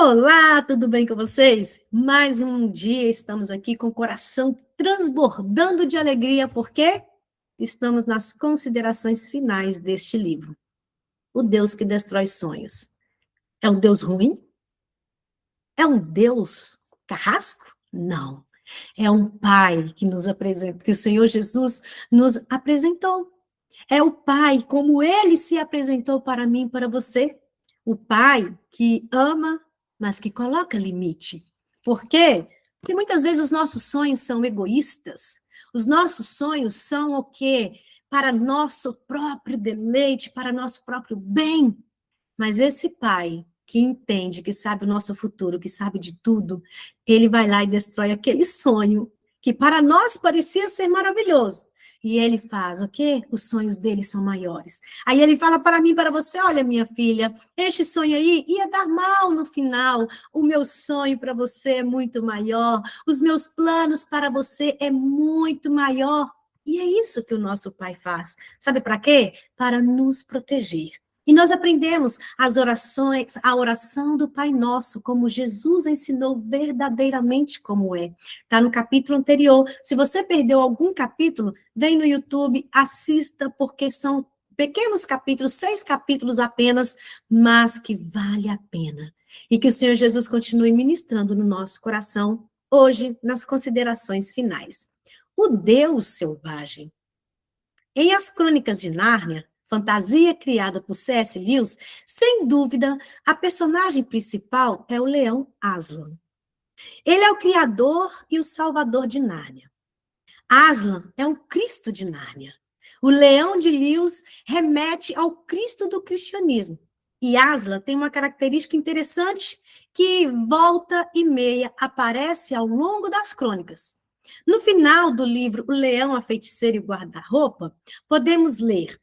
Olá, tudo bem com vocês? Mais um dia estamos aqui com o coração transbordando de alegria, porque estamos nas considerações finais deste livro. O Deus que destrói sonhos. É um Deus ruim? É um Deus carrasco? Não. É um Pai que nos apresenta, que o Senhor Jesus nos apresentou. É o Pai, como Ele se apresentou para mim e para você. O Pai que ama, mas que coloca limite. Por quê? Porque muitas vezes os nossos sonhos são egoístas. Os nossos sonhos são o quê? Para nosso próprio deleite, para nosso próprio bem. Mas esse Pai que entende, que sabe o nosso futuro, que sabe de tudo, ele vai lá e destrói aquele sonho que para nós parecia ser maravilhoso. E ele faz o quê? Os sonhos dele são maiores. Aí ele fala para mim, para você, olha, minha filha, este sonho aí ia dar mal no final. O meu sonho para você é muito maior. Os meus planos para você é muito maior. E é isso que o nosso Pai faz. Sabe para quê? Para nos proteger. E nós aprendemos as orações, a oração do Pai Nosso, como Jesus ensinou verdadeiramente como é. Está no capítulo anterior. Se você perdeu algum capítulo, vem no YouTube, assista, porque são pequenos capítulos, 6 capítulos apenas, mas que vale a pena. E que o Senhor Jesus continue ministrando no nosso coração, hoje, nas considerações finais. O Deus selvagem. Em As Crônicas de Nárnia, fantasia criada por C.S. Lewis, sem dúvida, a personagem principal é o leão Aslan. Ele é o criador e o salvador de Nárnia. Aslan é o Cristo de Nárnia. O leão de Lewis remete ao Cristo do cristianismo. E Aslan tem uma característica interessante que volta e meia aparece ao longo das crônicas. No final do livro O Leão, a Feiticeira e o Guarda-Roupa, podemos ler: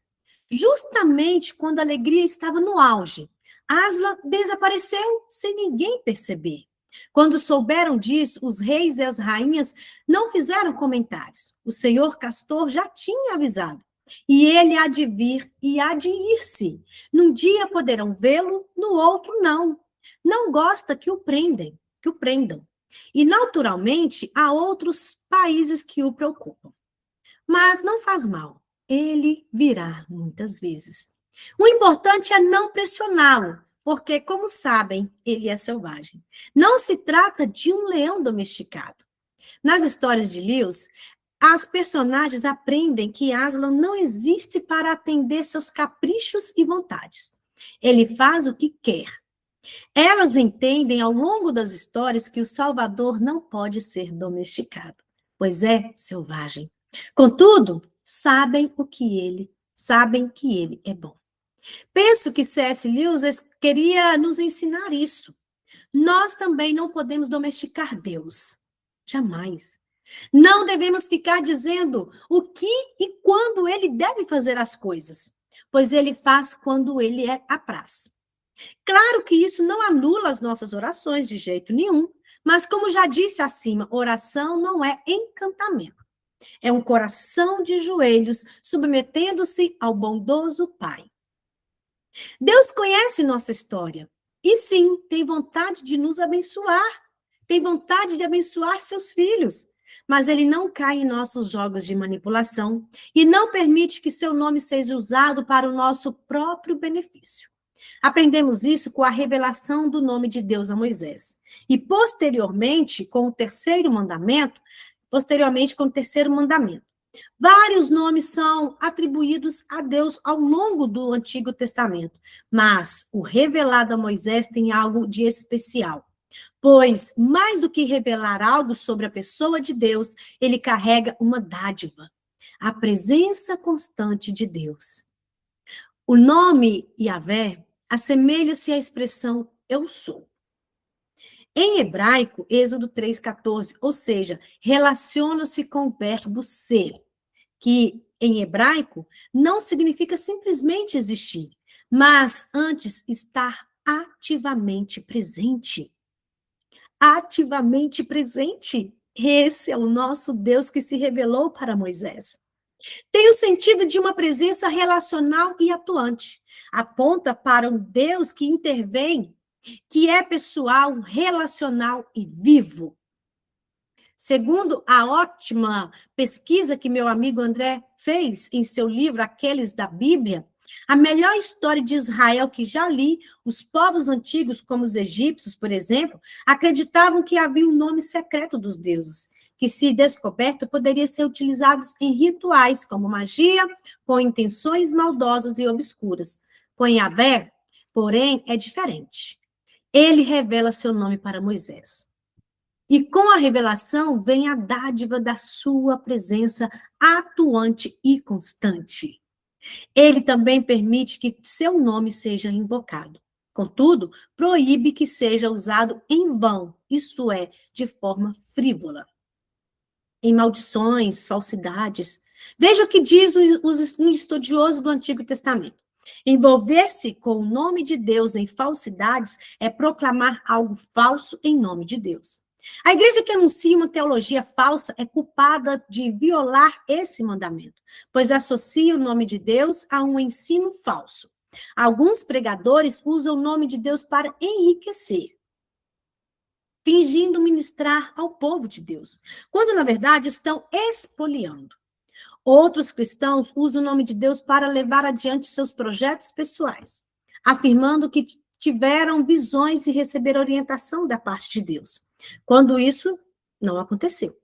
justamente quando a alegria estava no auge, Aslan desapareceu sem ninguém perceber. Quando souberam disso, os reis e as rainhas não fizeram comentários. O senhor Castor já tinha avisado. E ele há de vir e há de ir-se. Num dia poderão vê-lo, no outro não. Não gosta que o prendam. E, naturalmente, há outros países que o preocupam. Mas não faz mal. Ele virá muitas vezes. O importante é não pressioná-lo, porque, como sabem, ele é selvagem. Não se trata de um leão domesticado. Nas histórias de Lewis, as personagens aprendem que Aslan não existe para atender seus caprichos e vontades. Ele faz o que quer. Elas entendem ao longo das histórias que o Salvador não pode ser domesticado, pois é selvagem. Contudo, sabem que ele é bom. Penso que C.S. Lewis queria nos ensinar isso. Nós também não podemos domesticar Deus. Jamais. Não devemos ficar dizendo o que e quando ele deve fazer as coisas, pois ele faz quando ele apraz. Claro que isso não anula as nossas orações de jeito nenhum, mas como já disse acima, oração não é encantamento. É um coração de joelhos submetendo-se ao bondoso Pai. Deus conhece nossa história e sim, tem vontade de nos abençoar, tem vontade de abençoar seus filhos, mas ele não cai em nossos jogos de manipulação e não permite que seu nome seja usado para o nosso próprio benefício. Aprendemos isso com a revelação do nome de Deus a Moisés. E posteriormente, com o terceiro mandamento, vários nomes são atribuídos a Deus ao longo do Antigo Testamento, mas o revelado a Moisés tem algo de especial, pois, mais do que revelar algo sobre a pessoa de Deus, ele carrega uma dádiva, a presença constante de Deus. O nome Yahvé assemelha-se à expressão eu sou. Em hebraico, Êxodo 3,14, ou seja, relaciona-se com o verbo ser, que em hebraico não significa simplesmente existir, mas antes estar ativamente presente. Ativamente presente. Esse é o nosso Deus que se revelou para Moisés. Tem o sentido de uma presença relacional e atuante. Aponta para um Deus que intervém que é pessoal, relacional e vivo. Segundo a ótima pesquisa que meu amigo André fez em seu livro Aqueles da Bíblia, a melhor história de Israel que já li, os povos antigos, como os egípcios, por exemplo, acreditavam que havia um nome secreto dos deuses, que, se descoberto, poderia ser utilizado em rituais, como magia, com intenções maldosas e obscuras. Com Yahvé, porém, é diferente. Ele revela seu nome para Moisés. E com a revelação vem a dádiva da sua presença atuante e constante. Ele também permite que seu nome seja invocado. Contudo, proíbe que seja usado em vão, isto é, de forma frívola. Em maldições, falsidades. Veja o que diz um estudioso do Antigo Testamento. Envolver-se com o nome de Deus em falsidades é proclamar algo falso em nome de Deus. A igreja que anuncia uma teologia falsa é culpada de violar esse mandamento, pois associa o nome de Deus a um ensino falso. Alguns pregadores usam o nome de Deus para enriquecer, fingindo ministrar ao povo de Deus, quando na verdade estão expoliando. Outros cristãos usam o nome de Deus para levar adiante seus projetos pessoais, afirmando que tiveram visões e receberam orientação da parte de Deus, quando isso não aconteceu.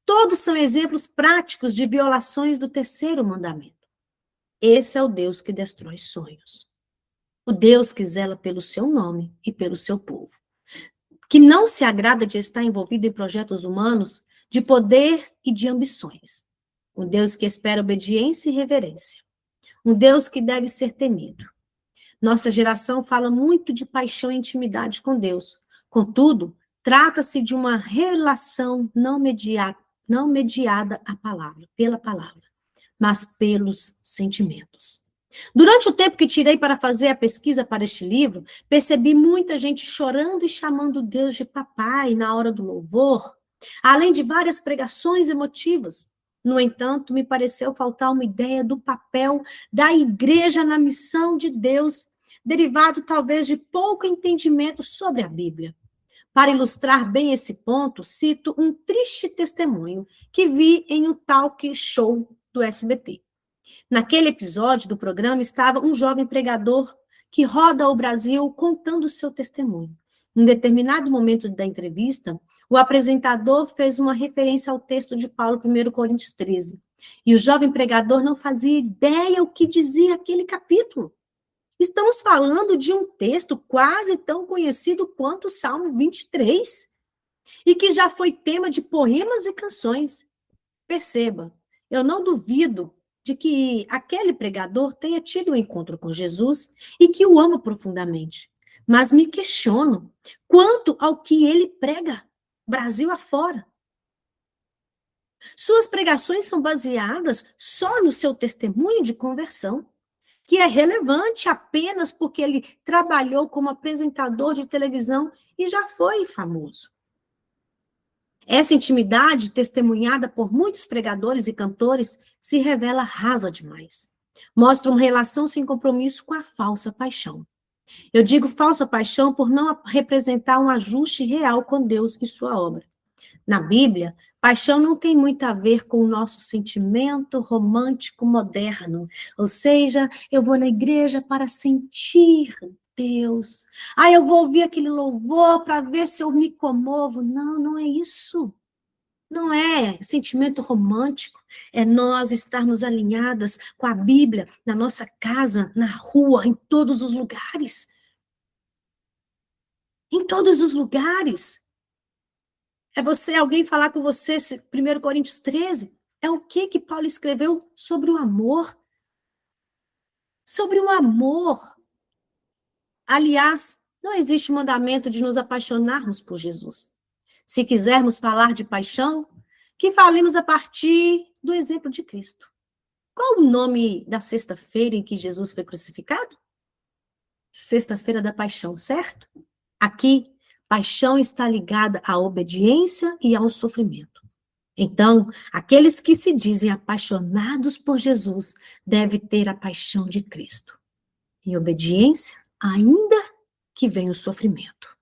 Todos são exemplos práticos de violações do terceiro mandamento. Esse é o Deus que destrói sonhos. O Deus que zela pelo seu nome e pelo seu povo, que não se agrada de estar envolvido em projetos humanos de poder e de ambições. Um Deus que espera obediência e reverência. Um Deus que deve ser temido. Nossa geração fala muito de paixão e intimidade com Deus. Contudo, trata-se de uma relação não mediada pela palavra, mas pelos sentimentos. Durante o tempo que tirei para fazer a pesquisa para este livro, percebi muita gente chorando e chamando Deus de papai na hora do louvor, além de várias pregações emotivas. No entanto, me pareceu faltar uma ideia do papel da igreja na missão de Deus, derivado talvez de pouco entendimento sobre a Bíblia. Para ilustrar bem esse ponto, cito um triste testemunho que vi em um talk show do SBT. Naquele episódio do programa estava um jovem pregador que roda o Brasil contando o seu testemunho. Em determinado momento da entrevista, o apresentador fez uma referência ao texto de Paulo, 1 Coríntios 13. E o jovem pregador não fazia ideia o que dizia aquele capítulo. Estamos falando de um texto quase tão conhecido quanto o Salmo 23, e que já foi tema de poemas e canções. Perceba, eu não duvido de que aquele pregador tenha tido um encontro com Jesus e que o ama profundamente. Mas me questiono quanto ao que ele prega, Brasil afora. Suas pregações são baseadas só no seu testemunho de conversão, que é relevante apenas porque ele trabalhou como apresentador de televisão e já foi famoso. Essa intimidade, testemunhada por muitos pregadores e cantores, se revela rasa demais. Mostra uma relação sem compromisso com a falsa paixão. Eu digo falsa paixão por não representar um ajuste real com Deus e sua obra. Na Bíblia, paixão não tem muito a ver com o nosso sentimento romântico moderno. Ou seja, eu vou na igreja para sentir Deus. Eu vou ouvir aquele louvor para ver se eu me comovo. Não, não é isso. Não é sentimento romântico. É nós estarmos alinhadas com a Bíblia na nossa casa, na rua, em todos os lugares. Em todos os lugares. É alguém falar com você, 1 Coríntios 13, é o que Paulo escreveu sobre o amor. Sobre o amor. Aliás, não existe mandamento de nos apaixonarmos por Jesus. Se quisermos falar de paixão, que falemos a partir do exemplo de Cristo. Qual o nome da sexta-feira em que Jesus foi crucificado? Sexta-feira da Paixão, certo? Aqui, paixão está ligada à obediência e ao sofrimento. Então, aqueles que se dizem apaixonados por Jesus devem ter a paixão de Cristo. E obediência, ainda que vem o sofrimento.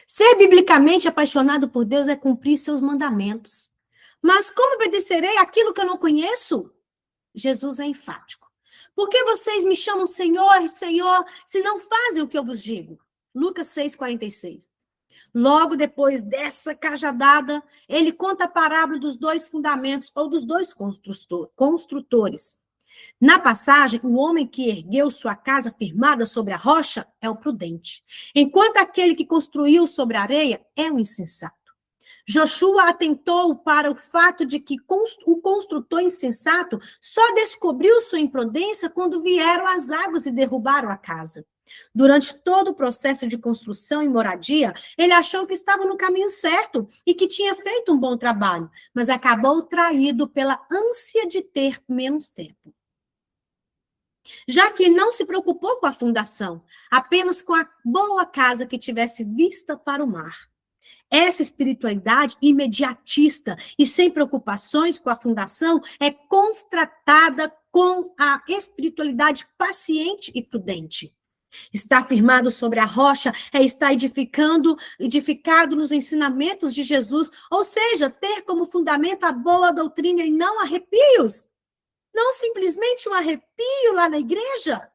Ser biblicamente apaixonado por Deus é cumprir seus mandamentos. Mas como obedecerei aquilo que eu não conheço? Jesus é enfático. Por que vocês me chamam Senhor, Senhor, se não fazem o que eu vos digo? Lucas 6,46. Logo depois dessa cajadada, ele conta a parábola dos dois fundamentos ou dos dois construtores. Na passagem, o homem que ergueu sua casa firmada sobre a rocha é o prudente, enquanto aquele que construiu sobre a areia é o insensato. Joshua atentou para o fato de que o construtor insensato só descobriu sua imprudência quando vieram as águas e derrubaram a casa. Durante todo o processo de construção e moradia, ele achou que estava no caminho certo e que tinha feito um bom trabalho, mas acabou traído pela ânsia de ter menos tempo. Já que não se preocupou com a fundação, apenas com a boa casa que tivesse vista para o mar. Essa espiritualidade imediatista e sem preocupações com a fundação é contrastada com a espiritualidade paciente e prudente. Estar firmado sobre a rocha é estar edificado nos ensinamentos de Jesus, ou seja, ter como fundamento a boa doutrina e não arrepios. Não simplesmente um arrepio lá na igreja.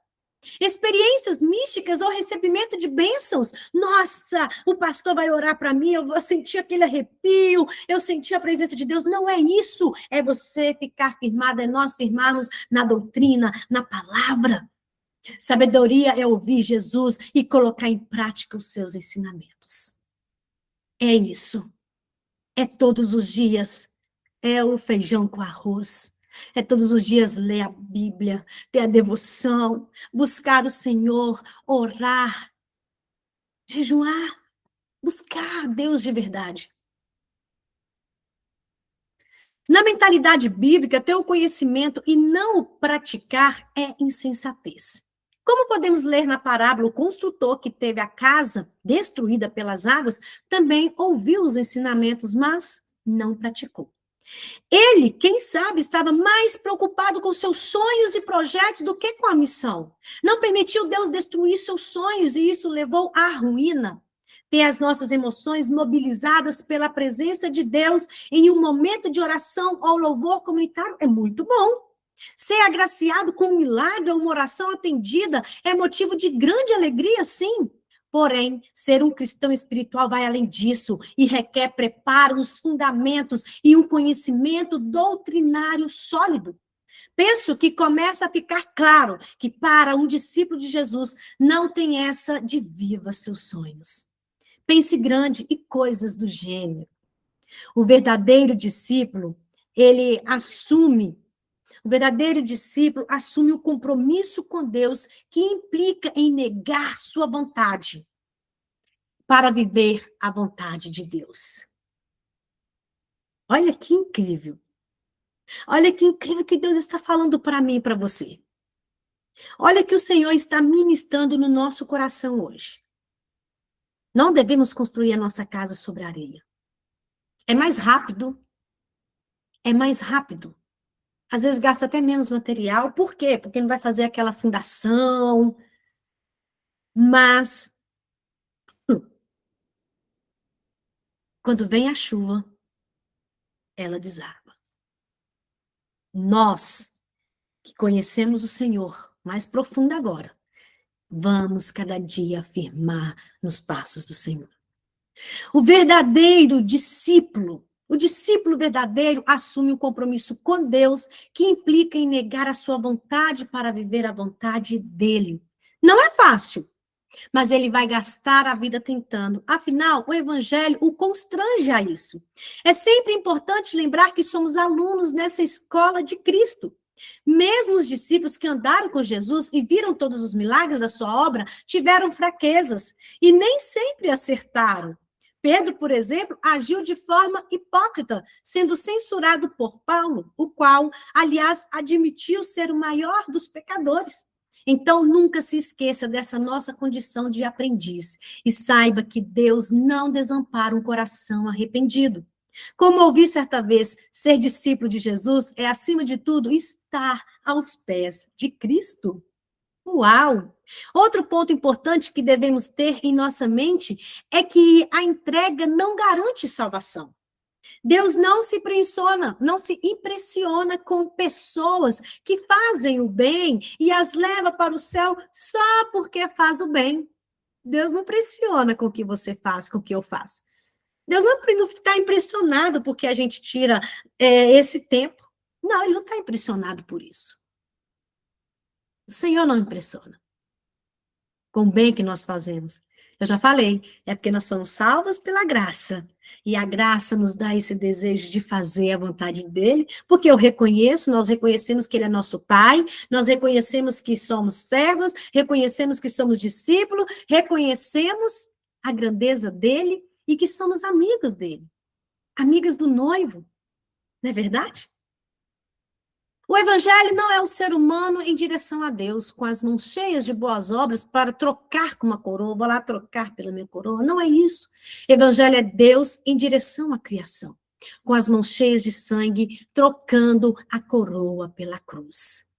Experiências místicas ou recebimento de bênçãos. Nossa, o pastor vai orar para mim, eu vou sentir aquele arrepio, eu senti a presença de Deus. Não é isso. É você ficar firmado, é nós firmarmos na doutrina, na palavra. Sabedoria é ouvir Jesus e colocar em prática os seus ensinamentos. É isso. É todos os dias. É o feijão com arroz. É todos os dias ler a Bíblia, ter a devoção, buscar o Senhor, orar, jejuar, buscar a Deus de verdade. Na mentalidade bíblica, ter o conhecimento e não o praticar é insensatez. Como podemos ler na parábola, o construtor que teve a casa destruída pelas águas também ouviu os ensinamentos, mas não praticou. Ele, quem sabe, estava mais preocupado com seus sonhos e projetos do que com a missão. Não permitiu Deus destruir seus sonhos e isso levou à ruína. Ter as nossas emoções mobilizadas pela presença de Deus em um momento de oração ou louvor comunitário é muito bom. Ser agraciado com um milagre ou uma oração atendida é motivo de grande alegria, sim. Porém, ser um cristão espiritual vai além disso e requer preparo, os fundamentos e um conhecimento doutrinário sólido. Penso que começa a ficar claro que para um discípulo de Jesus não tem essa de viva seus sonhos. Pense grande e coisas do gênero. O verdadeiro discípulo, o verdadeiro discípulo assume o compromisso com Deus que implica em negar sua vontade para viver a vontade de Deus. Olha que incrível. Olha que incrível que Deus está falando para mim e para você. Olha que o Senhor está ministrando no nosso coração hoje. Não devemos construir a nossa casa sobre a areia. É mais rápido. É mais rápido. Às vezes gasta até menos material. Por quê? Porque não vai fazer aquela fundação. Mas, quando vem a chuva, ela desaba. Nós, que conhecemos o Senhor mais profundo agora, vamos cada dia afirmar nos passos do Senhor. O discípulo verdadeiro assume um compromisso com Deus que implica em negar a sua vontade para viver a vontade dele. Não é fácil, mas ele vai gastar a vida tentando. Afinal, o evangelho o constrange a isso. É sempre importante lembrar que somos alunos nessa escola de Cristo. Mesmo os discípulos que andaram com Jesus e viram todos os milagres da sua obra, tiveram fraquezas e nem sempre acertaram. Pedro, por exemplo, agiu de forma hipócrita, sendo censurado por Paulo, o qual, aliás, admitiu ser o maior dos pecadores. Então, nunca se esqueça dessa nossa condição de aprendiz e saiba que Deus não desampara um coração arrependido. Como ouvi certa vez, ser discípulo de Jesus é, acima de tudo, estar aos pés de Cristo. Uau! Outro ponto importante que devemos ter em nossa mente é que a entrega não garante salvação. Deus não se impressiona com pessoas que fazem o bem e as leva para o céu só porque faz o bem. Deus não impressiona com o que você faz, com o que eu faço. Deus não está impressionado porque a gente tira esse tempo. Não, ele não está impressionado por isso. O Senhor não impressiona com o bem que nós fazemos. Eu já falei, é porque nós somos salvos pela graça. E a graça nos dá esse desejo de fazer a vontade dele, porque nós reconhecemos que ele é nosso pai, nós reconhecemos que somos servos, reconhecemos que somos discípulos, reconhecemos a grandeza dele e que somos amigos dele, amigas do noivo, não é verdade? O evangelho não é o ser humano em direção a Deus, com as mãos cheias de boas obras para trocar com uma coroa, vou lá trocar pela minha coroa. Não é isso. Evangelho é Deus em direção à criação, com as mãos cheias de sangue, trocando a coroa pela cruz.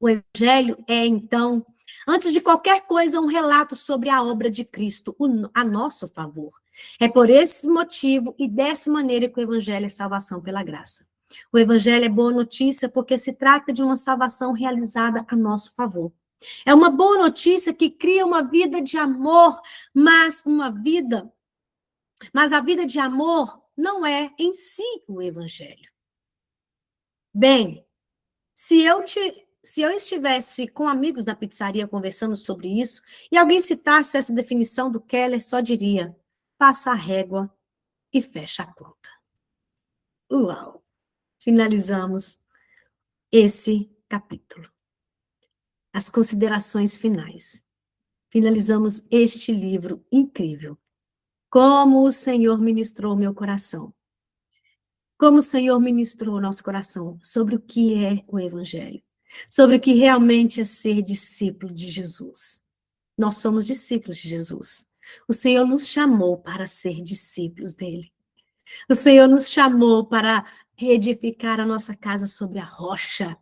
O evangelho é, então, antes de qualquer coisa, um relato sobre a obra de Cristo a nosso favor. É por esse motivo e dessa maneira que o evangelho é salvação pela graça. O evangelho é boa notícia porque se trata de uma salvação realizada a nosso favor. É uma boa notícia que cria uma vida de amor, mas a vida de amor não é em si o evangelho. Bem, se eu estivesse com amigos na pizzaria conversando sobre isso e alguém citasse essa definição do Keller, só diria: passa a régua e fecha a conta. Uau! Finalizamos esse capítulo. As considerações finais. Finalizamos este livro incrível. Como o Senhor ministrou meu coração. Como o Senhor ministrou nosso coração sobre o que é o Evangelho. Sobre o que realmente é ser discípulo de Jesus. Nós somos discípulos de Jesus. O Senhor nos chamou para ser discípulos dele. O Senhor nos chamou para reedificar a nossa casa sobre a rocha.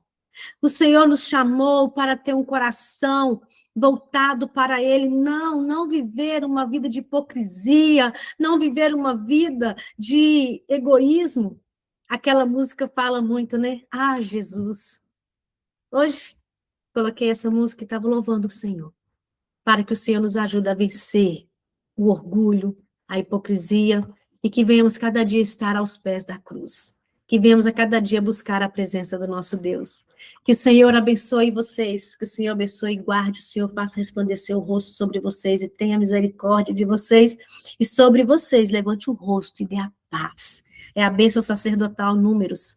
O Senhor nos chamou para ter um coração voltado para Ele, não viver uma vida de hipocrisia, não viver uma vida de egoísmo. Aquela música fala muito, né? Ah, Jesus. Hoje, coloquei essa música e estava louvando o Senhor, para que o Senhor nos ajude a vencer o orgulho, a hipocrisia, e que venhamos cada dia estar aos pés da cruz. Que venhamos a cada dia buscar a presença do nosso Deus. Que o Senhor abençoe vocês, que o Senhor abençoe e guarde, o Senhor faça resplandecer o rosto sobre vocês e tenha misericórdia de vocês, e sobre vocês levante o rosto e dê a paz. É a bênção sacerdotal Números.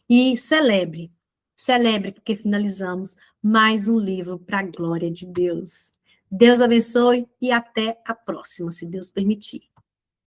E celebre, porque finalizamos mais um livro para a glória de Deus. Deus abençoe e até a próxima, se Deus permitir.